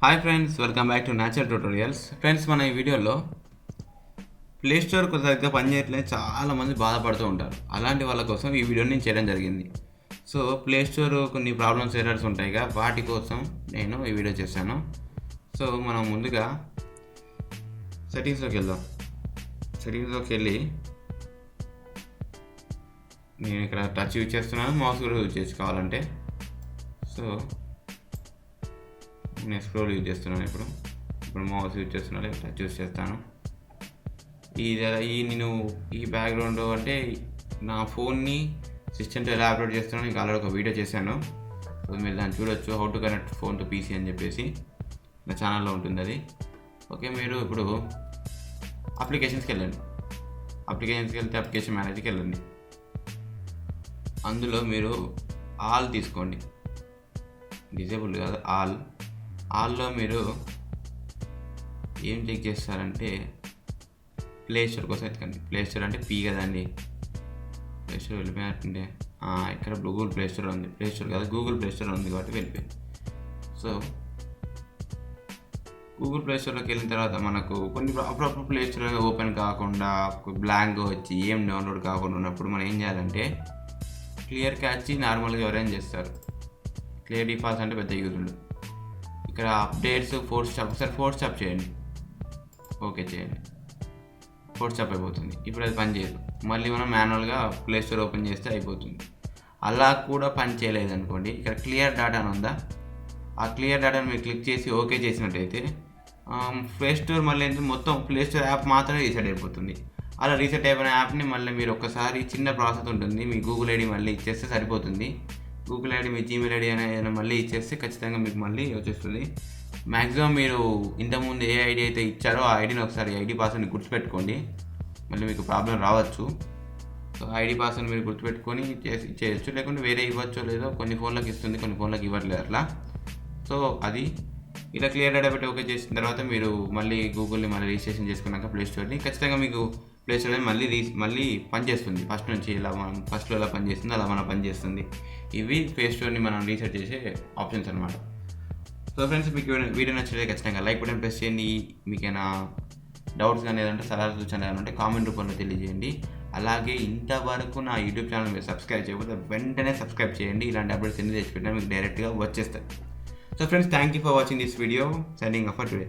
Hi friends, welcome back to natural tutorials. Friends, మన ఈ వీడియోలో ప్లే స్టోర్ సరిగ్గా పనిచేయట్లేదు చాలామంది బాధపడుతూ ఉంటారు. అలాంటి వాళ్ళ కోసం ఈ వీడియో నేను చేయడం జరిగింది. సో ప్లే స్టోర్ కొన్ని ప్రాబ్లమ్స్ ఎర్రర్స్ ఉంటాయిగా, వాటి కోసం నేను ఈ వీడియో చేశాను. సో మనం ముందుగా సెట్టింగ్స్లోకి వెళ్దాం. సెట్టింగ్స్లోకి వెళ్ళి నేను ఇక్కడ టచ్ యూజ్ చేస్తున్నాను, మౌస్ కూడా యూజ్ చేసుకోవాలంటే. సో నేను స్క్రోల్ యూజ్ చేస్తున్నాను. ఇప్పుడు మౌస్ యూజ్ చేస్తున్నాను, లేదా టచ్ యూజ్ చేస్తాను. నేను ఈ బ్యాక్గ్రౌండ్ అంటే నా ఫోన్ని సిస్టమ్తో ఎలా అప్లోడ్ చేస్తున్నాను ఇంకా ఆల్రెడీ ఒక వీడియో చేశాను. సో మీరు దాన్ని చూడొచ్చు, how to connect phone to PC అని చెప్పేసి నా ఛానల్లో ఉంటుంది అది. ఓకే, మీరు ఇప్పుడు అప్లికేషన్స్కి వెళ్ళండి. అప్లికేషన్స్కి వెళ్తే అప్లికేషన్ మేనేజర్కి వెళ్ళండి. అందులో మీరు ఆల్ తీసుకోండి, డిజేబుల్ కాదు, ఆల్లో మీరు ఏం చెక్ చేస్తారంటే ప్లే స్టోర్ కోసం ఎత్తుకండి. ప్లే స్టోర్ అంటే పీ కదండి, ప్లే స్టోర్ వెళ్ళిపోయినట్టుంటే ఇక్కడ గూగుల్ ప్లే స్టోర్ ఉంది. ప్లే స్టోర్ కాదు, గూగుల్ ప్లే స్టోర్ ఉంది కాబట్టి వెళ్ళిపోయింది. సో గూగుల్ ప్లే స్టోర్లోకి వెళ్ళిన తర్వాత మనకు కొన్ని అప్పుడప్పుడు ప్లే స్టోర్ ఓపెన్ కాకుండా బ్లాంక్ వచ్చి ఏం డౌన్లోడ్ కాకుండా ఉన్నప్పుడు మనం ఏం చేయాలంటే క్లియర్ క్యాచ్ నార్మల్గా ఎవరైనా చేస్తారు. క్లియర్ డిఫాల్ట్స్ అంటే పెద్ద యూజ్ ఉండదు. ఇక్కడ అప్డేట్స్ ఫోర్స్ స్టాప్ చేయండి. ఓకే చేయండి, ఫోర్స్ స్టాప్ అయిపోతుంది. ఇప్పుడు అది పని చేయదు. మళ్ళీ మనం మాన్యువల్గా ప్లే స్టోర్ ఓపెన్ చేస్తే అయిపోతుంది. అలా కూడా పని చేయలేదు అనుకోండి, ఇక్కడ క్లియర్ డాటా అని ఉందా, ఆ క్లియర్ డాటాను మీరు క్లిక్ చేసి ఓకే చేసినట్టయితే ప్లే స్టోర్ మళ్ళీ మొత్తం ప్లే స్టోర్ యాప్ మాత్రమే రీసెట్ అయిపోతుంది. అలా రీసెట్ అయిపోయిన యాప్ని మళ్ళీ మీరు ఒక్కసారి చిన్న ప్రాసెస్ ఉంటుంది, మీ గూగుల్ ఐడి మళ్ళీ ఇచ్చేస్తే సరిపోతుంది. గూగుల్ ఐడి మీ జీమెయిల్ ఐడి అనేది మళ్ళీ ఇచ్చేస్తే ఖచ్చితంగా మీకు మళ్ళీ వచ్చేస్తుంది. మ్యాక్సిమం మీరు ఇంతకుముందు ఏ ఐడి అయితే ఇచ్చారో ఆ ఐడిని ఒకసారి ఐడి పాస్వర్డ్ని గుర్తుపెట్టుకోండి, మళ్ళీ మీకు ప్రాబ్లం రావచ్చు. సో ఐడి పాస్వర్డ్ మీరు గుర్తుపెట్టుకొని చేయొచ్చు, లేకుంటే వేరే ఇవ్వచ్చో లేదో, కొన్ని ఫోన్లకు ఇస్తుంది, కొన్ని ఫోన్లకు ఇవ్వట్లేదు అట్లా. సో అది ఇలా క్లియర్ డేటా పెట్టి ఓకే చేసిన తర్వాత మీరు మళ్ళీ గూగుల్ని మళ్ళీ రిజిస్ట్రేషన్ చేసుకున్నాక ప్లే స్టోర్ని ఖచ్చితంగా మీకు ప్లే స్టోర్ మళ్ళీ పనిచేస్తుంది. ఫస్ట్ నుంచి ఇలా మనం ఫస్ట్లో ఎలా పనిచేస్తుందో అలా మనం పనిచేస్తుంది. ఇవి ప్లే స్టోర్ని మనం రీసెట్ చేసే ఆప్షన్స్ అనమాట. సో ఫ్రెండ్స్, మీకు వీడియో నచ్చితే ఖచ్చితంగా లైక్ బటన్ ప్రెస్ చేయండి. మీకైనా డౌట్స్ కానీ ఏదంటే సలహా సూచన ఏదంటే కామెంట్ రూపంలో తెలియజేయండి. అలాగే ఇంతవరకు నా యూట్యూబ్ ఛానల్ మీరు సబ్స్క్రైబ్ చేయకపోతే వెంటనే సబ్స్క్రైబ్ చేయండి. ఇలాంటి అప్డేట్స్ ఎన్ని తెచ్చిపెట్టినా మీకు డైరెక్ట్గా వచ్చేస్తాయి. So friends, thank you for watching this video. Signing off for today.